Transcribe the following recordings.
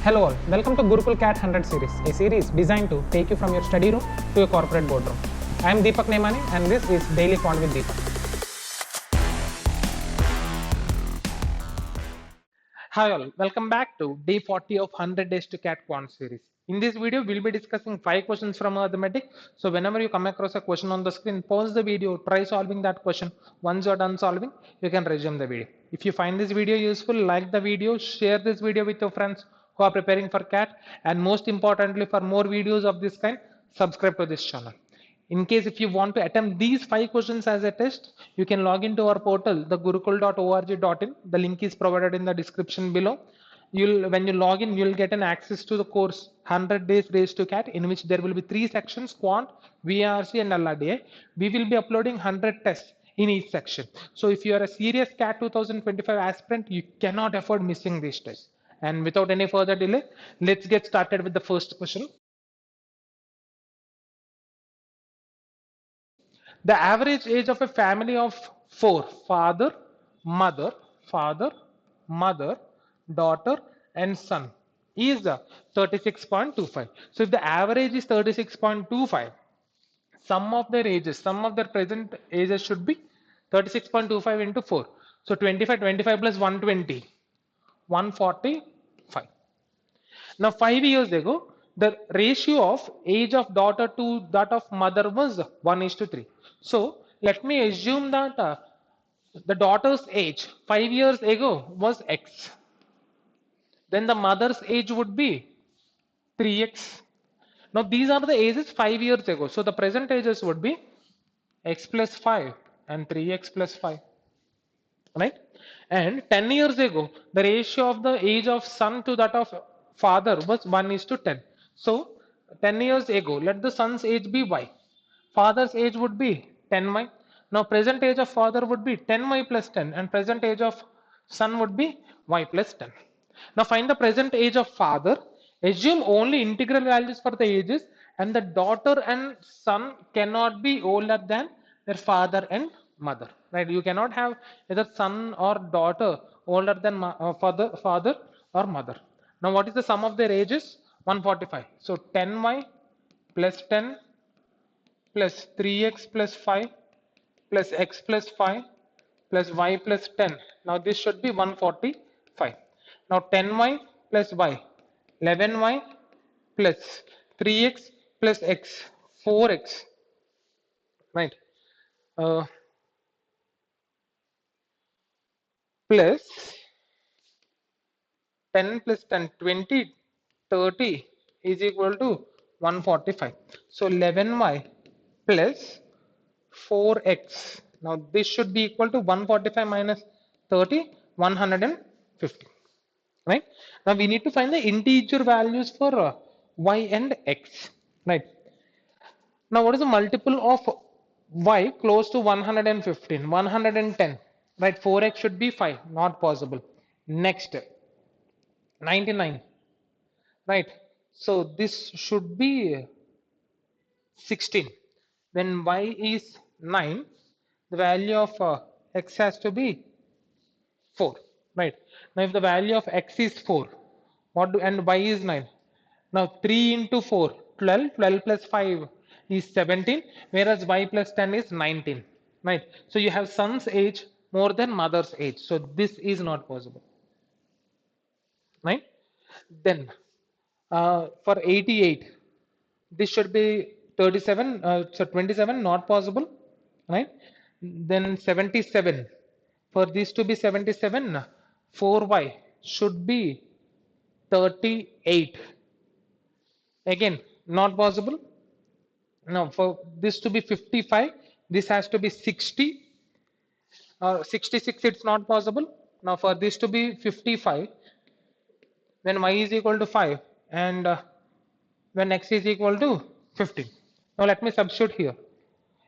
Hello all, welcome to Gurukul CAT100 series, a series designed to take you from your study room to your corporate boardroom. I am Deepak and this is Daily Quant with Deepak. Hi all, welcome back to day 40 of 100 days to CAT Quant series. In this video, we'll be discussing 5 questions from arithmetic. So whenever you come across a question on the screen, pause the video, try solving that question. Once you're done solving, you can resume the video. If you find this video useful, like the video, share this video with your friends who are preparing for CAT, and most importantly, for more videos of this kind, subscribe to this channel. In case if you want to attempt these 5 questions as a test, you can log into our portal, the gurukul.org.in. The link is provided in the description below. When you log in, you'll get an access to the course 100 days race to CAT, in which there will be 3 sections: quant, VRC and LRDA. We will be uploading 100 tests in each section. So if you are a serious CAT 2025 aspirant, you cannot afford missing these tests. And without any further delay, let's get started with the first question. The average age of a family of 4, father, mother, daughter, and son, is 36.25. So if the average is 36.25, sum of their present ages should be 36.25 into 4. So 25 plus 120, 145. Now 5 years ago, the ratio of age of daughter to that of mother was 1:3. So let me assume that the daughter's age 5 years ago was X. Then the mother's age would be 3X. Now these are the ages 5 years ago. So the present ages would be X plus 5 and 3X plus 5. Right? And 10 years ago, the ratio of the age of son to that of father was 1:10. So 10 years ago, let the son's age be Y. Father's age would be 10Y. Now present age of father would be 10Y plus 10, and present age of son would be Y plus 10. Now find the present age of father. Assume only integral values for the ages, and the daughter and son cannot be older than their father and mother. Right? You cannot have either son or daughter older than father or mother. Now what is the sum of their ages? 145. So 10Y plus 10 plus 3X plus 5 plus X plus 5 plus Y plus 10. Now this should be 145. Now 10Y plus Y, 11Y plus 3X plus X, 4X. Right? Plus 10 plus 10, 20, 30 is equal to 145. So 11Y plus 4X. Now this should be equal to 145 minus 30, 150. Right? Now we need to find the integer values for Y and X. Right? Now what is the multiple of Y close to 115? 110. Right? 4X should be 5. Not possible. Next, 99. Right? So this should be 16. When Y is 9, the value of X has to be 4. Right? Now if the value of X is 4, and Y is 9. Now 3 into 4, 12. 12 plus 5 is 17, whereas Y plus 10 is 19. Right? So you have son's age more than mother's age. So this is not possible. Right? Then for 88, this should be 37. So 27, not possible. Right? Then 77. For this to be 77, 4Y should be 38. Again, not possible. Now for this to be 55, this has to be 60. 66, it's not possible. Now for this to be 55, when Y is equal to 5 and when X is equal to 15. Now let me substitute here.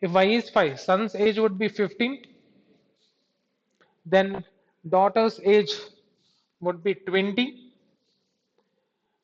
If Y is 5, son's age would be 15. Then daughter's age would be 20.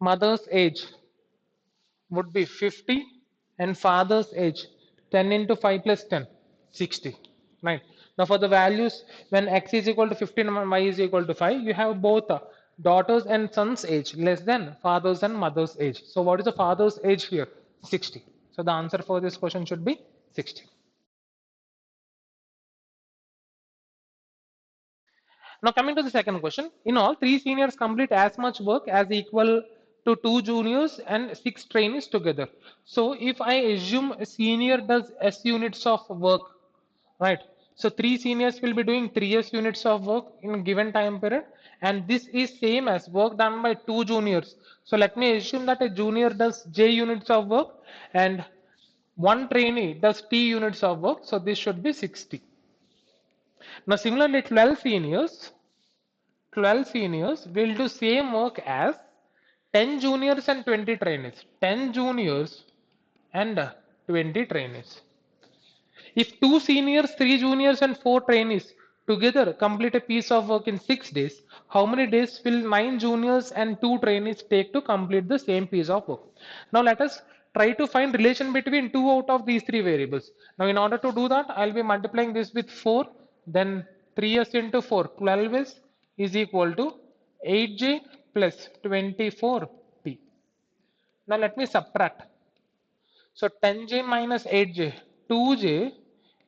Mother's age would be 50. And father's age, 10 into 5 plus 10, 60. Right? Now for the values, when X is equal to 15 and Y is equal to 5, you have both daughters and sons age less than fathers and mothers age. So what is the father's age here? 60. So the answer for this question should be 60. Now coming to the second question, in all, 3 seniors complete as much work as equal to 2 juniors and 6 trainees together. So if I assume a senior does S units of work, right? So 3 seniors will be doing 3S units of work in a given time period, and this is same as work done by 2 juniors. So let me assume that a junior does J units of work and one trainee does T units of work. So this should be 60. Now similarly, 12 seniors will do same work as 10 juniors and 20 trainees. 10 juniors and 20 trainees. If 2 seniors, 3 juniors, and 4 trainees together complete a piece of work in 6 days, how many days will 9 juniors and 2 trainees take to complete the same piece of work? Now let us try to find relation between 2 out of these 3 variables. Now in order to do that, I'll be multiplying this with 4, then 3s into 4, 12 is equal to 8j plus 24t. Now let me subtract. So 10j minus 8j, 2j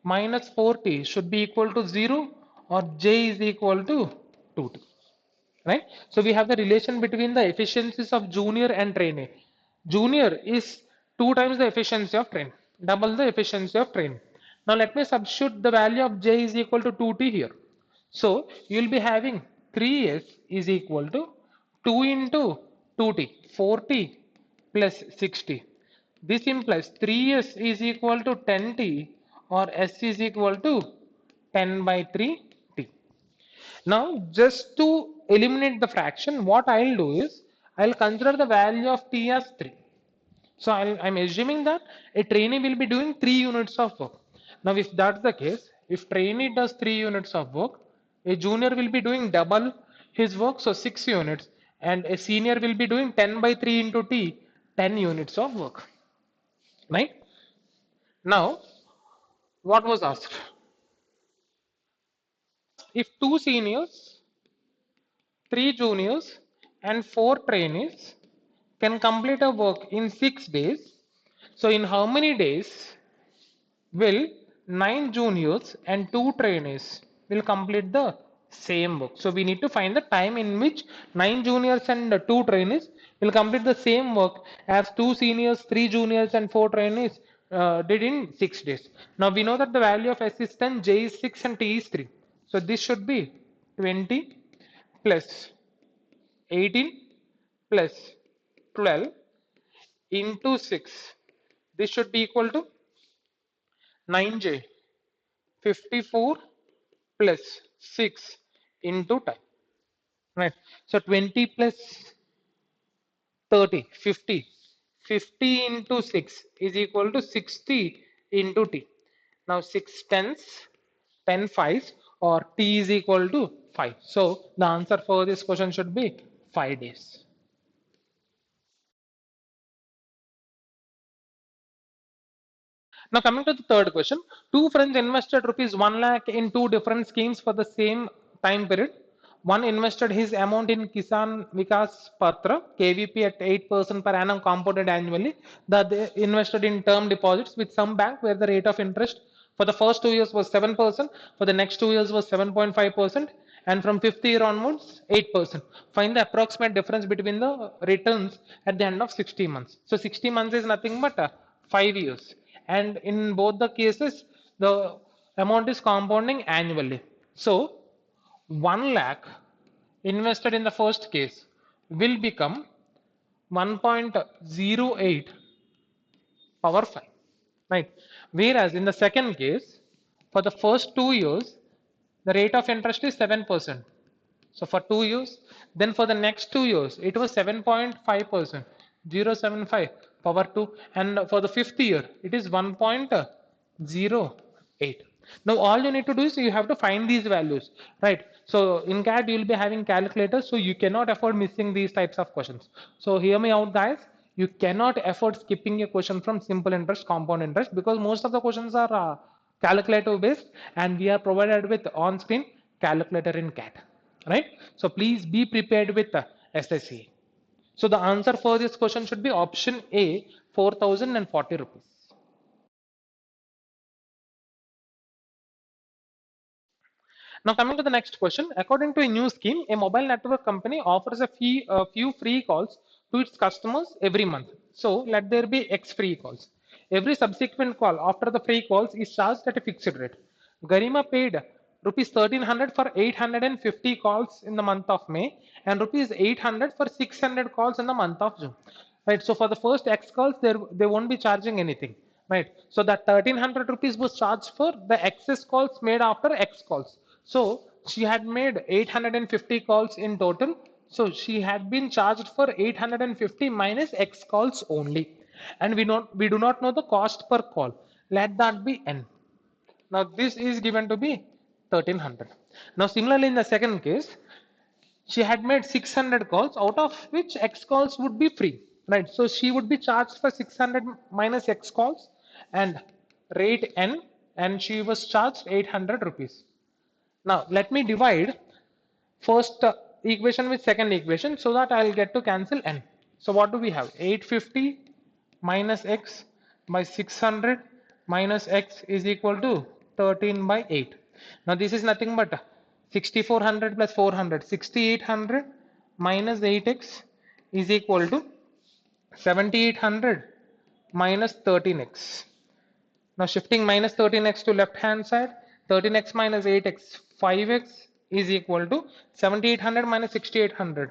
minus 4t should be equal to 0, or j is equal to 2t. Right? So we have the relation between the efficiencies of junior and trainee. Junior is 2 times the efficiency of trainee, double the efficiency of trainee. Now let me substitute the value of j is equal to 2t here. So you will be having 3s is equal to 2 into 2t, 4t plus 60. This implies 3s is equal to 10t, or s is equal to 10 by 3t. Now just to eliminate the fraction, what I'll do is I'll consider the value of t as 3. So I'm assuming that a trainee will be doing 3 units of work. Now if that's the case, if trainee does 3 units of work, a junior will be doing double his work, so 6 units, and a senior will be doing 10 by 3 into t, 10 units of work. Right? Now, what was asked? If 2 seniors, 3 juniors, and 4 trainees can complete a work in 6 days, so in how many days will 9 juniors and 2 trainees will complete the same work? So we need to find the time in which 9 juniors and 2 trainees will complete the same work as 2 seniors, 3 juniors, and 4 trainees did in 6 days. Now we know that the value of S is 10, J is 6, and T is 3. So this should be 20 plus 18 plus 12 into 6. This should be equal to 9j, 54 plus 6 into time. Right. So 20 plus 30, 50. 50 into 6 is equal to 60 into t. Now 6 tens, 10 fives, or t is equal to 5. So the answer for this question should be 5 days. Now coming to the third question, two friends invested rupees 1 lakh in two different schemes for the same time period. One invested his amount in Kisan Vikas Patra KVP at 8% per annum compounded annually. The other invested in term deposits with some bank where the rate of interest for the first 2 years was 7%, for the next 2 years was 7.5%, and from fifth year onwards 8%. Find the approximate difference between the returns at the end of 60 months. So 60 months is nothing but 5 years, and in both the cases the amount is compounding annually. So 1 lakh invested in the first case will become 1.08 power 5, right? Whereas in the second case, for the first 2 years, the rate of interest is 7%. So for 2 years, then for the next 2 years, it was 7.5%, 0.75 power 2, and for the fifth year, it is 1.08. Now all you need to do is you have to find these values, right? So in CAT you will be having calculators, so you cannot afford missing these types of questions. So hear me out, guys. You cannot afford skipping a question from simple interest, compound interest, because most of the questions are calculator based, and we are provided with on-screen calculator in CAT. right? So please be prepared with SSC. So the answer for this question should be option A, 4040 rupees. Now coming to the next question, according to a new scheme, a mobile network company offers a few free calls to its customers every month. So let there be X free calls. Every subsequent call after the free calls is charged at a fixed rate. Garima paid rupees 1300 for 850 calls in the month of May and rupees 800 for 600 calls in the month of June. Right. So for the first X calls, they won't be charging anything. Right. So that 1300 rupees was charged for the excess calls made after X calls. So she had made 850 calls in total. So she had been charged for 850 minus X calls only. And we do not know the cost per call. Let that be N. Now this is given to be 1300. Now similarly in the second case, she had made 600 calls, out of which X calls would be free, right? So she would be charged for 600 minus X calls and rate N, and she was charged 800 rupees. Now let me divide first equation with second equation so that I'll get to cancel N. So what do we have? 850 minus X by 600 minus X is equal to 13 by 8. Now this is nothing but 6400 plus 400, 6800 minus 8X is equal to 7800 minus 13X. Now shifting minus 13x to left hand side, 13x minus 8x, 5x is equal to 7800 minus 6800,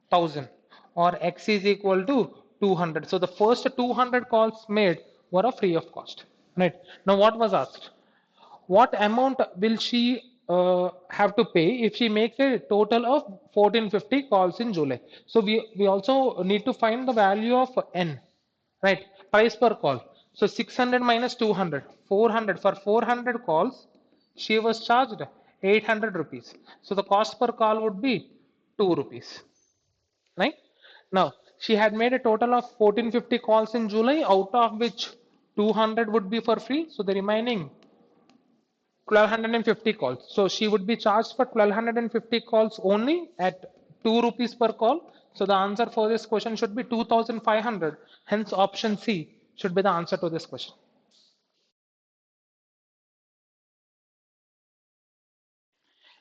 1000, or x is equal to 200. So the first 200 calls made were free of cost. Right. Now what was asked? What amount will she have to pay if she makes a total of 1450 calls in July? So we also need to find the value of N, right? Price per call. So 600 minus 200, 400. For 400 calls, she was charged 800 rupees. So the cost per call would be 2 rupees, right? Now she had made a total of 1450 calls in July, out of which 200 would be for free. So the remaining 1250 calls. So she would be charged for 1250 calls only at 2 rupees per call. So the answer for this question should be 2500. Hence option C should be the answer to this question.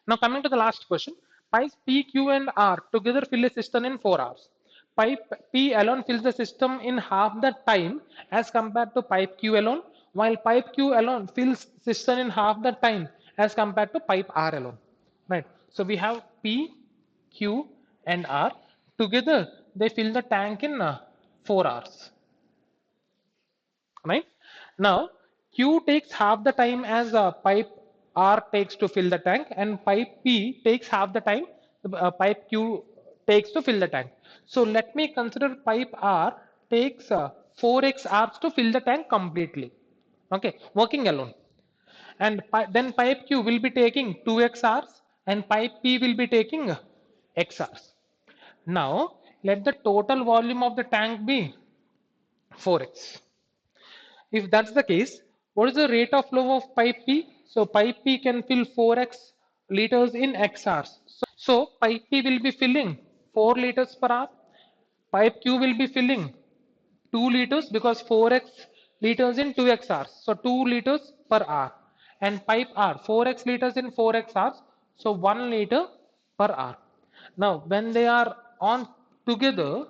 Now coming to the last question, pipes P, Q and R together fill a cistern in 4 hours. Pipe P alone fills the system in half the time as compared to pipe Q alone, while pipe Q alone fills cistern in half the time as compared to pipe R alone. Right. So we have P, Q and R together they fill the tank in 4 hours. Right. Now Q takes half the time as pipe R takes to fill the tank, and pipe P takes half the time pipe Q takes to fill the tank. So let me consider pipe R takes 4x hours to fill the tank completely. Okay, working alone. And then pipe Q will be taking 2x hours and pipe P will be taking x hours. Now let the total volume of the tank be 4x. If that's the case, what is the rate of flow of pipe P? So pipe P can fill 4x liters in x hours. So pipe P will be filling 4 liters per hour. Pipe Q will be filling 2 liters because 4x liters in 2x hours. So 2 liters per hour. And pipe R 4x liters in 4x hours. So 1 liter per hour. Now when they are on together,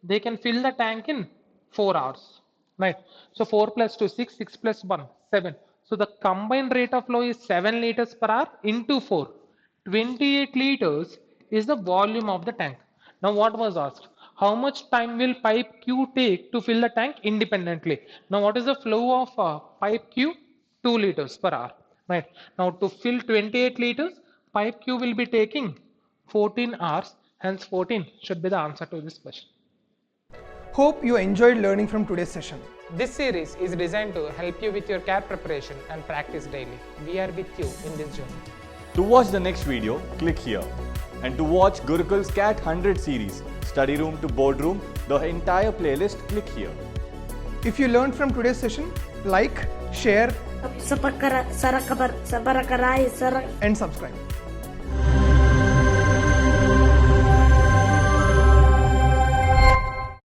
they can fill the tank in 4 hours. Right. So 4 plus 2, 6, 6 plus 1, 7. So the combined rate of flow is 7 liters per hour into 4. 28 liters is the volume of the tank. Now what was asked? How much time will pipe Q take to fill the tank independently? Now what is the flow of pipe Q? 2 liters per hour. Right. Now to fill 28 liters, pipe Q will be taking 14 hours. Hence 14 should be the answer to this question. Hope you enjoyed learning from today's session. This series is designed to help you with your CAT preparation and practice daily. We are with you in this journey. To watch the next video, click here. And to watch Gurukul's CAT100 series, study room to boardroom, the entire playlist, click here. If you learned from today's session, like, share and subscribe.